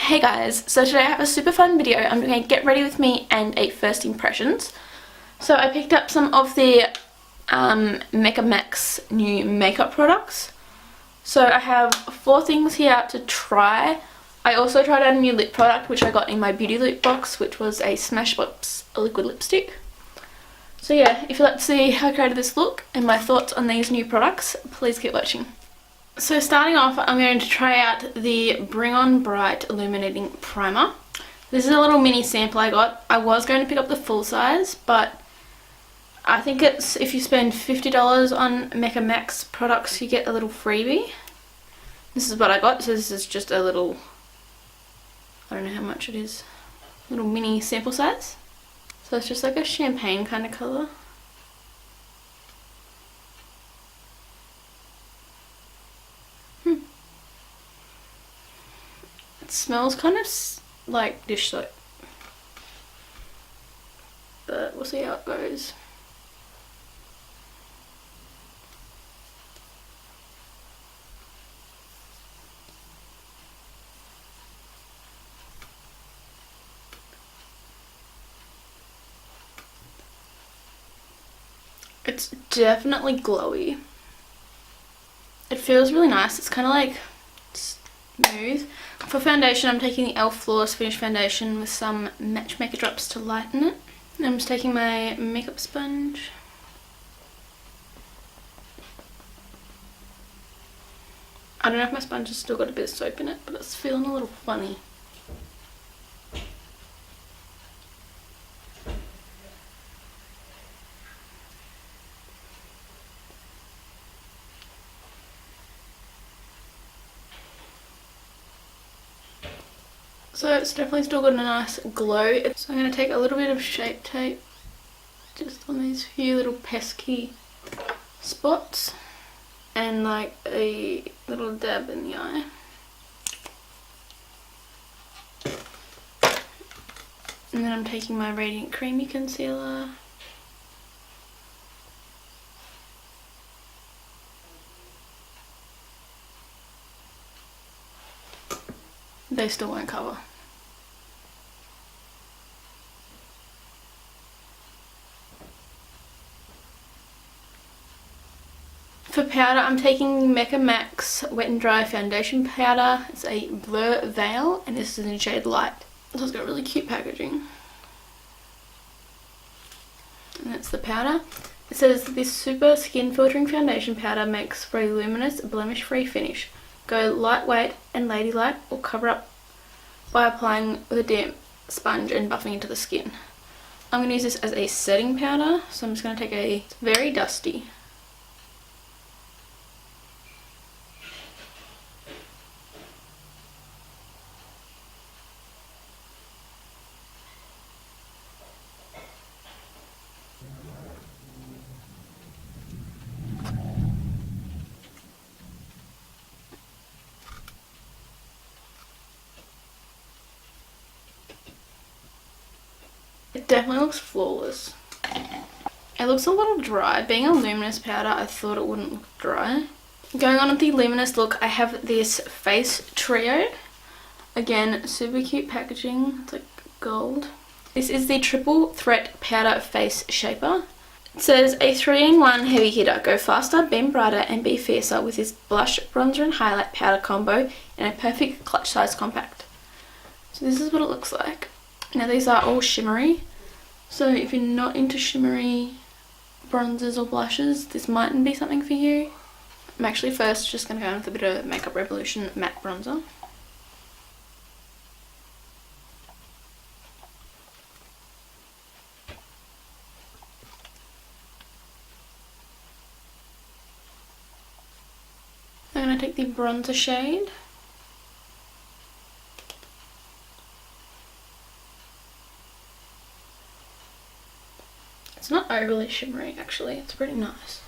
Hey guys, so today I have a super fun video. I'm doing a get ready with me and a first impressions. So I picked up some of the Mecca Max new makeup products. So I have 4 things here to try. I also tried out a new lip product which I got in my beauty lip box, which was a Smashbox liquid lipstick. So yeah, if you'd like to see how I created this look and my thoughts on these new products, please keep watching. So starting off, I'm going to try out the Bring On Bright Illuminating Primer. This is a little mini sample I got. I was going to pick up the full size, but I think it's, if you spend $50 on Mecca Max products, you get a little freebie. This is what I got, so this is just a little, I don't know how much it is, little mini sample size. So it's just like a champagne kind of colour. It smells kind of like dish soap, but we'll see how it goes. It's definitely glowy. It feels really nice. It's kind of like smooth. For foundation, I'm taking the e.l.f. Flawless Finish Foundation with some Matchmaker drops to lighten it. And I'm just taking my makeup sponge. I don't know if my sponge has still got a bit of soap in it, but it's feeling a little funny. So it's definitely still got a nice glow. So I'm going to take a little bit of Shape Tape just on these few little pesky spots and like a little dab in the eye. And then I'm taking my Radiant Creamy Concealer. They still won't cover. For powder, I'm taking Mecca Max Wet and Dry Foundation Powder. It's a Blur Veil and this is in shade Light. So it's got really cute packaging. And that's the powder. It says this super skin filtering foundation powder makes for a luminous, blemish-free finish. Go lightweight and ladylike or cover up by applying with a damp sponge and buffing into the skin. I'm going to use this as a setting powder, so I'm just going to take a, it's very dusty. It definitely looks flawless. It looks a little dry. Being a luminous powder, I thought it wouldn't look dry. Going on with the luminous look, I have this Face Trio. Again, super cute packaging. It's like gold. This is the Triple Threat Powder Face Shaper. It says a 3-in-1 heavy hitter. Go faster, beam brighter, and be fiercer with this blush, bronzer, and highlight powder combo in a perfect clutch size compact. So this is what it looks like. Now these are all shimmery, so if you're not into shimmery bronzers or blushes, this mightn't be something for you. I'm actually first just going to go in with a bit of Makeup Revolution matte bronzer. I'm going to take the bronzer shade. It's not overly shimmery actually, it's pretty nice.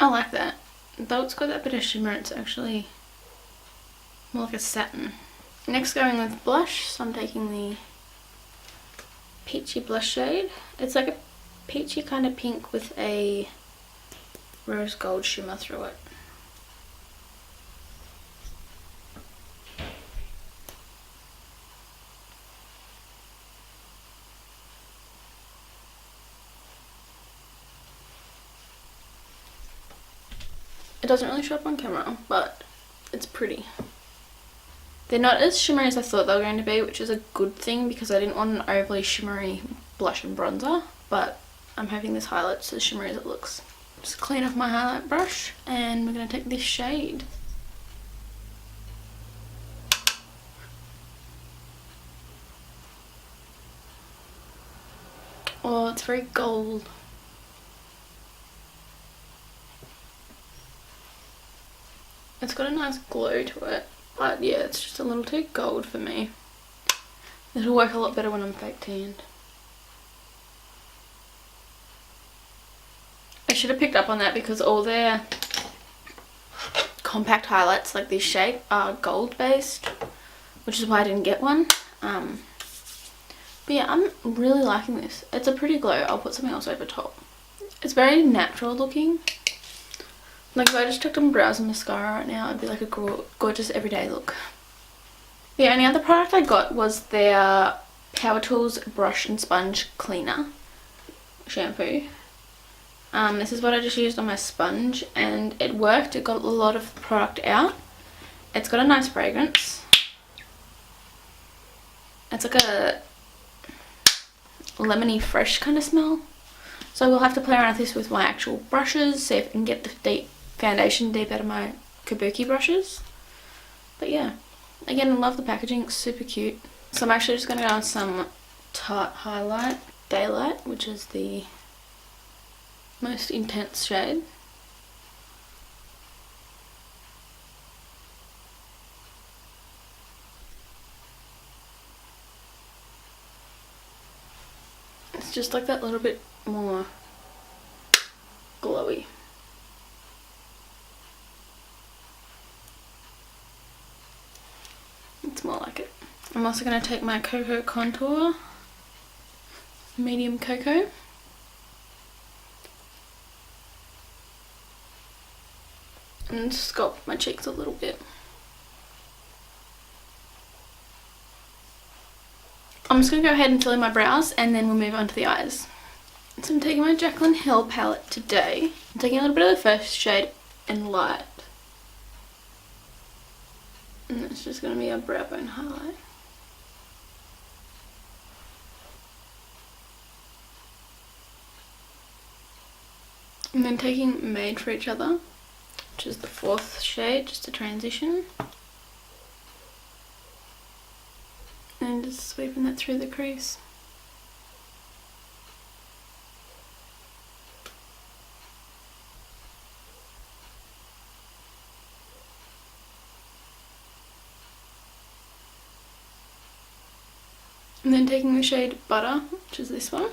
I like that. Though it's got that bit of shimmer, it's actually more like a satin. Next, going with blush, so I'm taking the peachy blush shade. It's like a peachy kind of pink with a rose gold shimmer through it. It doesn't really show up on camera, but it's pretty. They're not as shimmery as I thought they were going to be, which is a good thing because I didn't want an overly shimmery blush and bronzer, but I'm hoping this highlights as shimmery as it looks. Just clean off my highlight brush and we're going to take this shade. Oh, it's very gold. It's got a nice glow to it, but yeah, it's just a little too gold for me. It'll work a lot better when I'm fake tanned. I should have picked up on that because all their compact highlights like this shade are gold based, which is why I didn't get one. But yeah, I'm really liking this. It's a pretty glow. I'll put something else over top. It's very natural looking. Like if I just took on brows and mascara right now, it'd be like a gorgeous everyday look. The only other product I got was their Power Tools Brush and Sponge Cleaner shampoo. This is what I just used on my sponge and it worked. It got a lot of product out. It's got a nice fragrance. It's like a lemony fresh kind of smell. So we'll have to play around with this with my actual brushes, see if I can get the deep foundation deep out of my kabuki brushes. But yeah, again, I love the packaging. It's super cute. So I'm actually just going to go on some Tarte Highlight Daylight, which is the most intense shade. It's just like that little bit more glowy. It's more like it. I'm also going to take my Cocoa Contour, medium cocoa, and sculpt my cheeks a little bit. I'm just going to go ahead and fill in my brows and then we'll move on to the eyes. So I'm taking my Jaclyn Hill palette today. I'm taking a little bit of the first shade in Light. And it's just going to be a brow bone highlight. And then taking Made for Each Other, which is the fourth shade, just a transition. And just sweeping that through the crease. And then taking the shade Butter, which is this one.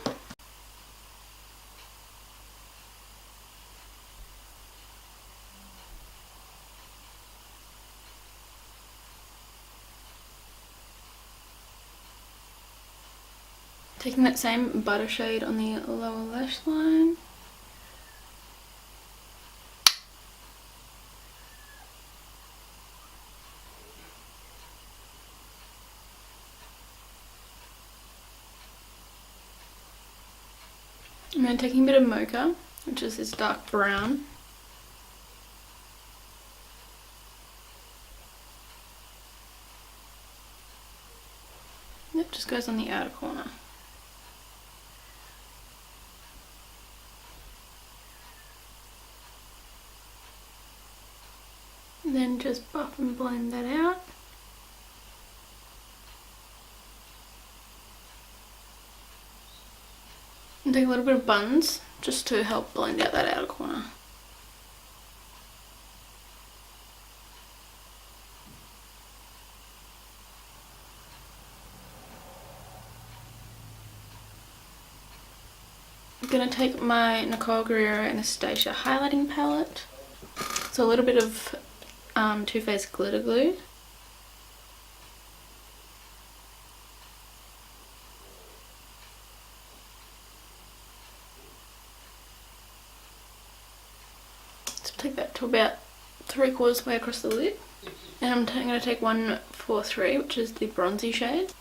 Taking that same Butter shade on the lower lash line. And then taking a bit of Mocha, which is this dark brown. It just goes on the outer corner. And then just buff and blend that out. And take a little bit of buns just to help blend out that outer corner. I'm going to take my Nicole Guerrero Anastasia highlighting palette. So a little bit of Too Faced Glitter Glue. to about 3/4 way across the lid. And I'm going to take 143, which is the bronzy shade.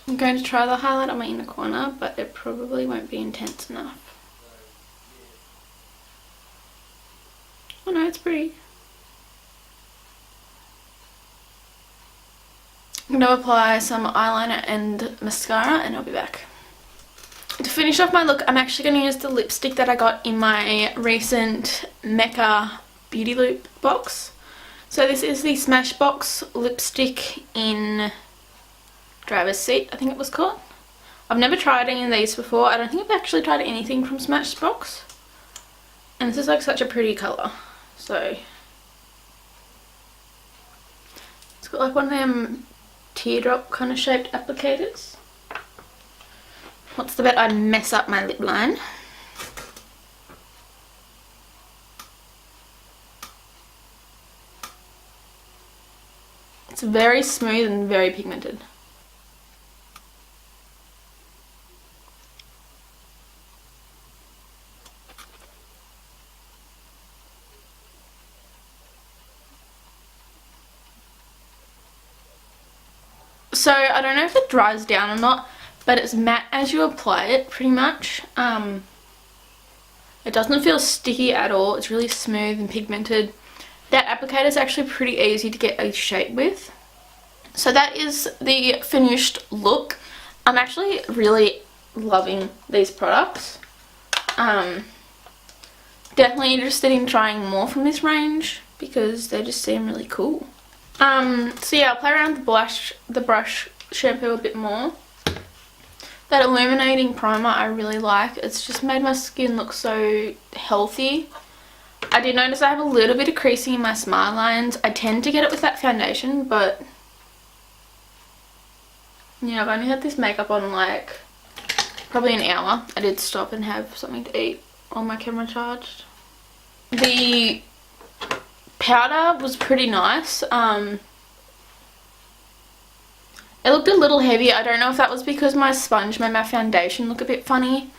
I'm going to try the highlight on my inner corner, but it probably won't be intense enough. Oh no, it's pretty. I'm going to apply some eyeliner and mascara and I'll be back. To finish off my look, I'm actually going to use the lipstick that I got in my recent Mecca Beauty Loop box. So this is the Smashbox lipstick in Driver's Seat, I think it was called. I've never tried any of these before. I don't think I've actually tried anything from Smashbox. And this is like such a pretty colour. So it's got like one of them teardrop kind of shaped applicators. What's the bet I mess up my lip line? It's very smooth and very pigmented. So I don't know if it dries down or not, but it's matte as you apply it pretty much. It doesn't feel sticky at all. It's really smooth and pigmented. That applicator is actually pretty easy to get a shape with. So that is the finished look. I'm actually really loving these products. Definitely interested in trying more from this range because they just seem really cool. So yeah, I'll play around with the brush shampoo a bit more. That Illuminating primer I really like. It's just made my skin look so healthy. I did notice I have a little bit of creasing in my smile lines. I tend to get it with that foundation, but yeah, I've only had this makeup on like probably an hour. I did stop and have something to eat while my camera charged. The powder was pretty nice. It looked a little heavy. I don't know if that was because my sponge made my foundation look a bit funny,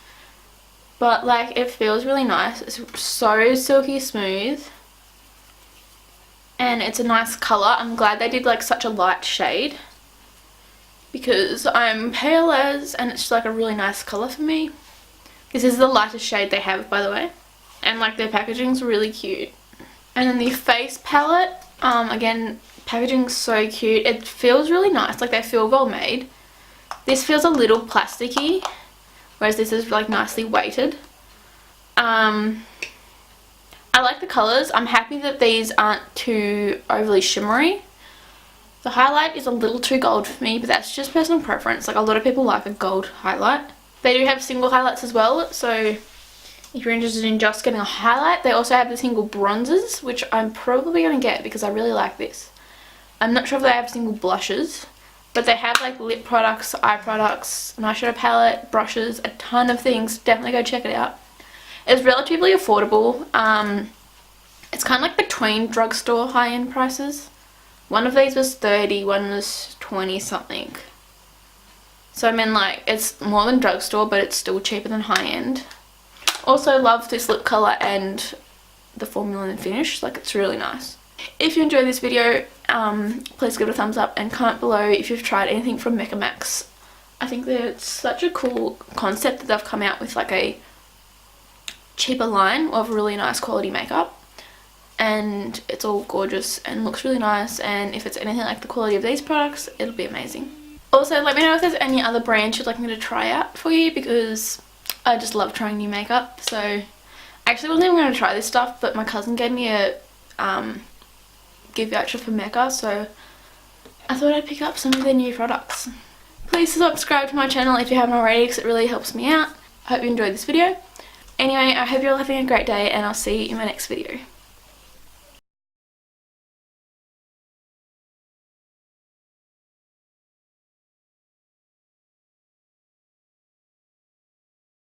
but like it feels really nice. It's so silky smooth and it's a nice colour. I'm glad they did like such a light shade because I'm pale as, and it's like a really nice colour for me. This is the lightest shade they have, by the way, and like their packaging's really cute. And then the face palette, again, packaging's so cute. It feels really nice, like they feel well made. This feels a little plasticky, whereas this is like nicely weighted. I like the colours. I'm happy that these aren't too overly shimmery. The highlight is a little too gold for me, but that's just personal preference. Like a lot of people like a gold highlight. They do have single highlights as well, so if you're interested in just getting a highlight, they also have the single bronzers, which I'm probably going to get because I really like this. I'm not sure if they have single blushes, but they have like lip products, eye products, an eyeshadow palette, brushes, a ton of things. Definitely go check it out. It's relatively affordable. It's kind of like between drugstore high-end prices. One of these was 30, one was 20 something. So I mean, like, it's more than drugstore, but it's still cheaper than high-end. Also love this lip colour and the formula and finish. Like, it's really nice. If you enjoyed this video, please give it a thumbs up and comment below if you've tried anything from Mecca Max. I think that it's such a cool concept that they've come out with like a cheaper line of really nice quality makeup, and it's all gorgeous and looks really nice, and if it's anything like the quality of these products, it'll be amazing. Also, let me know if there's any other brands you'd like me to try out for you, because I just love trying new makeup. So I actually wasn't even going to try this stuff, but my cousin gave me a gift voucher for Mecca, so I thought I'd pick up some of their new products. Please subscribe to my channel if you haven't already, because it really helps me out. I hope you enjoyed this video. Anyway, I hope you're all having a great day, and I'll see you in my next video.